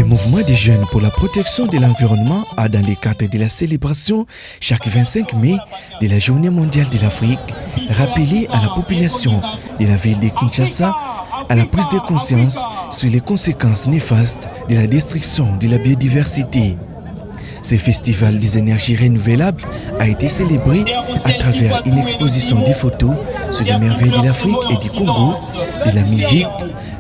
mouvement des jeunes pour la protection de l'environnement a, dans le cadre de la célébration chaque 25 mai de la Journée mondiale de l'Afrique, rappelé à la population de la ville de Kinshasa à la prise de conscience sur les conséquences néfastes de la destruction de la biodiversité. Ce festival des énergies renouvelables a été célébré à travers une exposition de photos sur les merveilles de l'Afrique et du Congo, de la musique,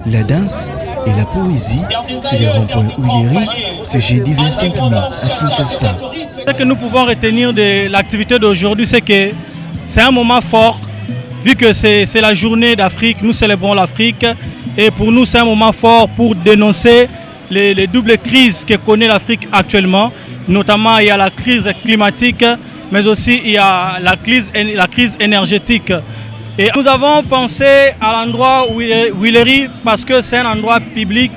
la danse et la poésie sur les ronds-points Huileri ce jeudi 25 mai à Kinshasa. Ce que nous pouvons retenir de l'activité d'aujourd'hui, c'est que c'est un moment fort, vu que c'est la journée d'Afrique, nous célébrons l'Afrique, et pour nous c'est un moment fort pour dénoncer les doubles crises que connaît l'Afrique actuellement. Notamment, il y a la crise climatique, mais aussi il y a la crise énergétique. Et nous avons pensé à l'endroit Huileri parce que c'est un endroit public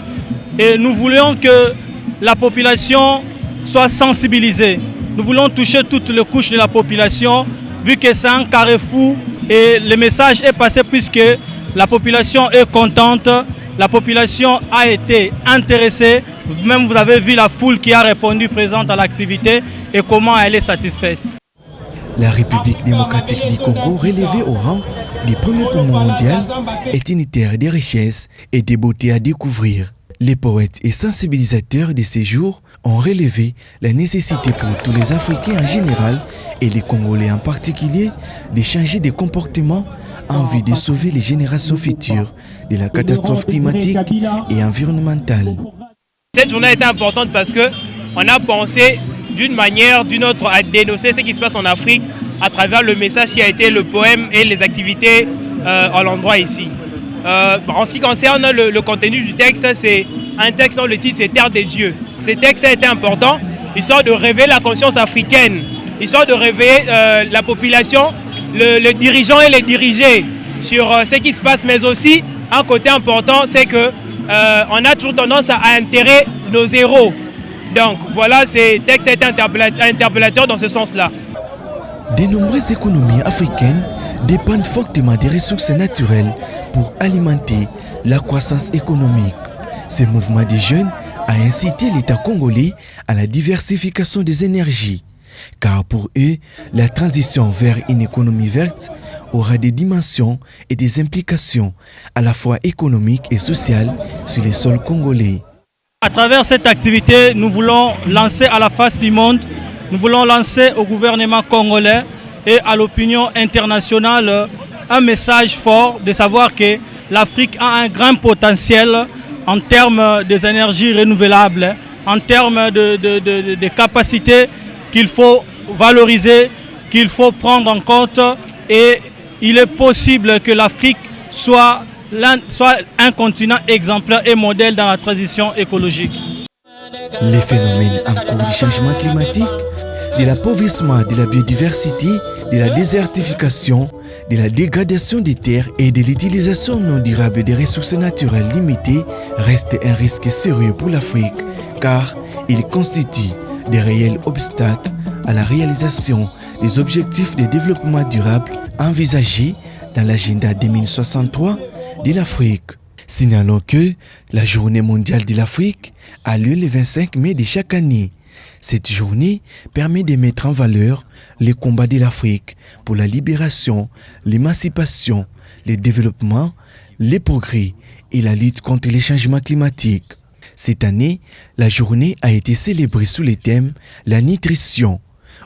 et nous voulions que la population soit sensibilisée. Nous voulons toucher toutes les couches de la population, vu que c'est un carrefour et le message est passé puisque la population est contente, la population a été intéressée. Même vous avez vu la foule qui a répondu présente à l'activité et comment elle est satisfaite. La République démocratique du Congo, relevée au rang du premier poumon mondial, est une terre de richesses et de beauté à découvrir. Les poètes et sensibilisateurs de ces jours ont relevé la nécessité pour tous les Africains en général et les Congolais en particulier de changer de comportement en vue de sauver les générations futures de la catastrophe climatique et environnementale. Cette journée était importante parce qu'on a pensé d'une manière, d'une autre, à dénoncer ce qui se passe en Afrique à travers le message qui a été le poème et les activités à l'endroit ici. En ce qui concerne le contenu du texte, c'est un texte dont le titre c'est Terre des dieux. Ce texte a été important, histoire de réveiller la conscience africaine, histoire de réveiller la population, le dirigeant et les dirigés sur ce qui se passe, mais aussi un côté important, c'est que on a toujours tendance à enterrer nos héros. Donc voilà, ce texte est interpellateur dans ce sens-là. De nombreuses économies africaines dépendent fortement des ressources naturelles pour alimenter la croissance économique. Ce mouvement des jeunes a incité l'État congolais à la diversification des énergies, car pour eux, la transition vers une économie verte aura des dimensions et des implications à la fois économiques et sociales sur les sols congolais. À travers cette activité, nous voulons lancer à la face du monde, nous voulons lancer au gouvernement congolais et à l'opinion internationale un message fort de savoir que l'Afrique a un grand potentiel en termes des énergies renouvelables, en termes de capacités qu'il faut valoriser, qu'il faut prendre en compte, et il est possible que l'Afrique soit un continent exemplaire et modèle dans la transition écologique. Les phénomènes en cours du changement climatique, de l'appauvrissement de la biodiversité, de la désertification, de la dégradation des terres et de l'utilisation non durable des ressources naturelles limitées restent un risque sérieux pour l'Afrique, car ils constituent des réels obstacles à la réalisation des objectifs de développement durable envisagés dans l'agenda 2063 de l'Afrique. Signalons que la Journée mondiale de l'Afrique a lieu le 25 mai de chaque année. Cette journée permet de mettre en valeur les combats de l'Afrique pour la libération, l'émancipation, le développement, les progrès et la lutte contre les changements climatiques. Cette année, la journée a été célébrée sous le thème « La nutrition ».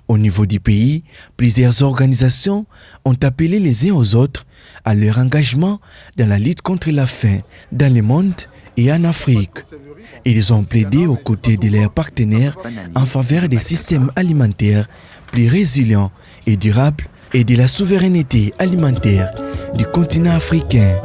Au niveau du pays, plusieurs organisations ont appelé les uns aux autres à leur engagement dans la lutte contre la faim dans le monde et en Afrique. Ils ont plaidé aux côtés de leurs partenaires en faveur des systèmes alimentaires plus résilients et durables et de la souveraineté alimentaire du continent africain.